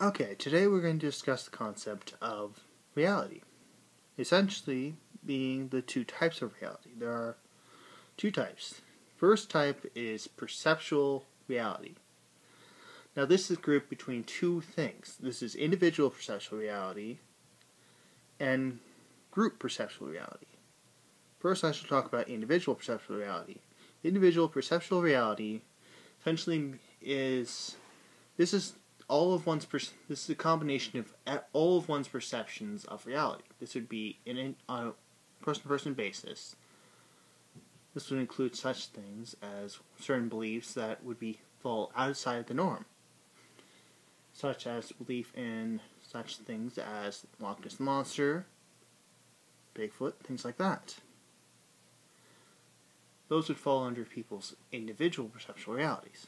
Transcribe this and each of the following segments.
Okay, today we're going to discuss the concept of reality. Essentially, being the two types of reality. There are two types. First type is perceptual reality. Now this is grouped between two things. This is individual perceptual reality and group perceptual reality. First I shall talk about individual perceptual reality. Individual perceptual reality essentially is this is a combination of all of one's perceptions of reality. This would be on a person-to-person basis. This would include such things as certain beliefs that would fall outside the norm, such as belief in such things as Loch Ness Monster, Bigfoot, things like that. Those would fall under people's individual perceptual realities.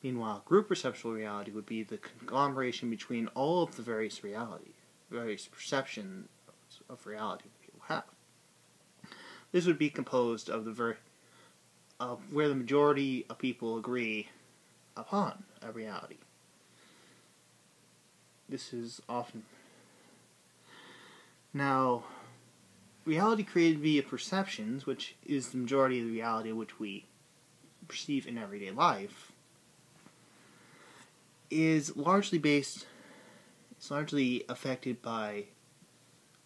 Meanwhile, group perceptual reality would be the conglomeration between all of the various perceptions of reality people have. This would be composed of where the majority of people agree upon a reality. This is often now reality created via perceptions, which is the majority of the reality which we perceive in everyday life, is largely affected by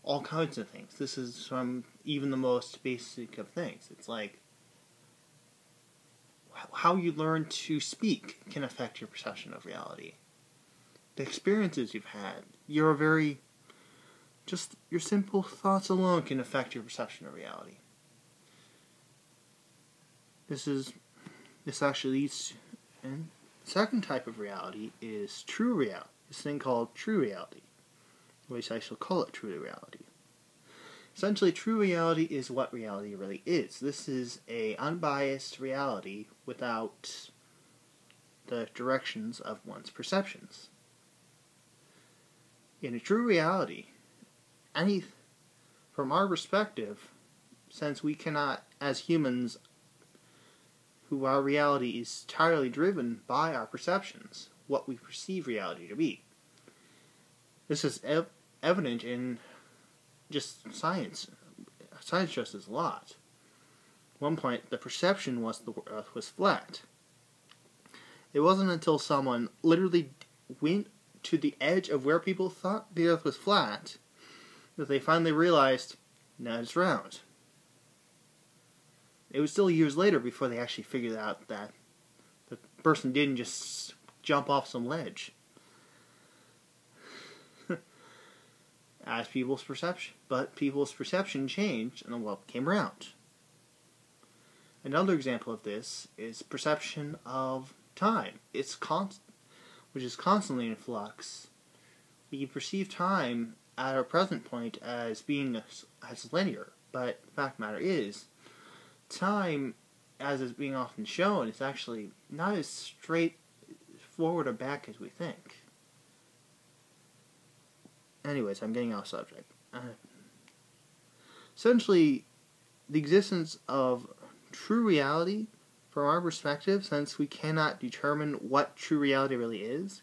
all kinds of things. This is from even the most basic of things. It's like how you learn to speak can affect your perception of reality. The experiences you've had, your simple thoughts alone can affect your perception of reality. This actually leads to, and the second type of reality is true reality. This thing called true reality. At least I shall call it true reality. Essentially, true reality is what reality really is. This is an unbiased reality without the directions of one's perceptions. In a true reality, from our perspective, since we cannot, as humans, our reality is entirely driven by our perceptions, what we perceive reality to be. This is evident in just science. Science stresses a lot. At one point, the perception was the Earth was flat. It wasn't until someone literally went to the edge of where people thought the Earth was flat that they finally realized, no, it's round. It was still years later before they actually figured out that the person didn't just jump off some ledge. As people's perception changed and the world became round. Another example of this is perception of time. Which is constantly in flux. We perceive time at our present point as being as linear, but the fact of the matter is, time, as is being often shown, is actually not as straightforward or back as we think. Anyways, I'm getting off subject. Essentially, the existence of true reality, from our perspective, since we cannot determine what true reality really is,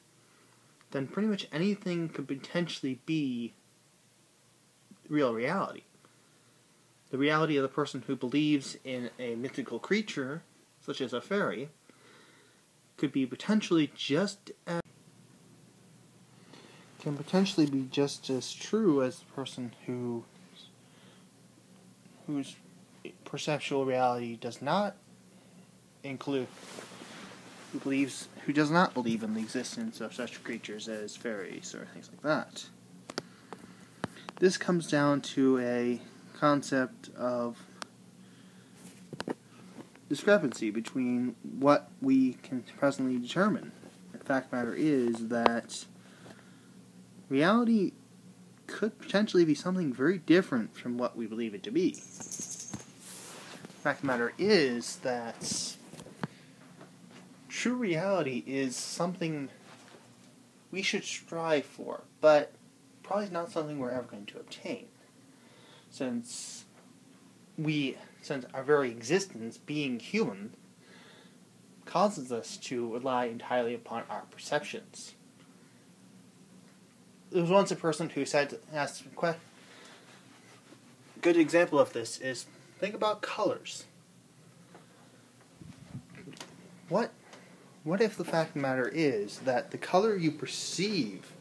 then pretty much anything could potentially be real reality. The reality of the person who believes in a mythical creature, such as a fairy, could be potentially just as true as the person whose perceptual reality does not include, who does not believe in the existence of such creatures as fairies or things like that. This comes down to a concept of discrepancy between what we can presently determine. The fact of the matter is that reality could potentially be something very different from what we believe it to be. The fact of the matter is that true reality is something we should strive for, but probably not something we're ever going to obtain. Since our very existence, being human, causes us to rely entirely upon our perceptions. there was once a person who asked a question. A good example of this is, think about colors. What if the fact of the matter is that the color you perceive,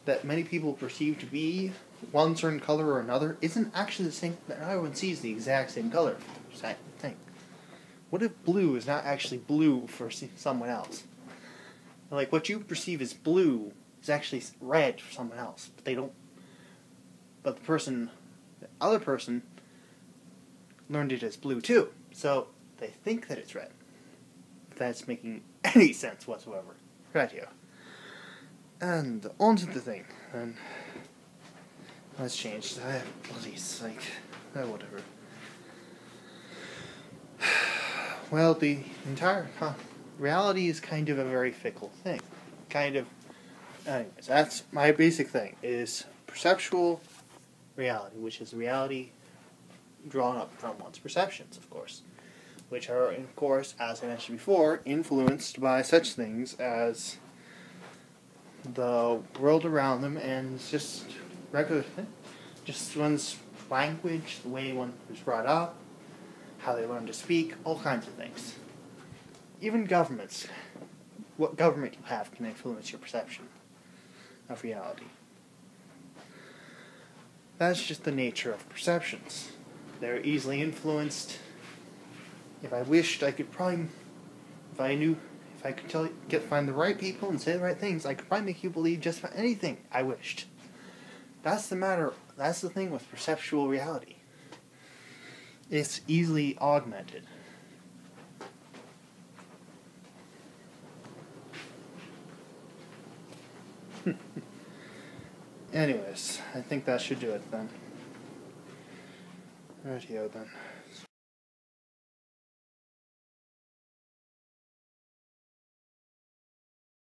that many people perceive to be one certain color or another, isn't actually the same, that everyone sees the exact same color thing? What if blue is not actually blue for someone else? Like, what you perceive as blue is actually red for someone else, but they don't. But the other person, learned it as blue too, so they think that it's red. If that's making any sense whatsoever. Right here. And on to the thing. And let's change. Bloody psych. Whatever. Well, the entire reality is kind of a very fickle thing. Anyways, that's my basic thing, is perceptual reality, which is reality drawn up from one's perceptions, of course. Which are, of course, as I mentioned before, influenced by such things as the world around them and just one's language, the way one was brought up, how they learn to speak, all kinds of things. Even governments, what government you have can influence your perception of reality. That's just the nature of perceptions. They're easily influenced. If I wished, I could probably, if I could find the right people and say the right things, I could probably make you believe just about anything I wished. That's the thing with perceptual reality. It's easily augmented. Anyways, I think that should do it then. Rightio then.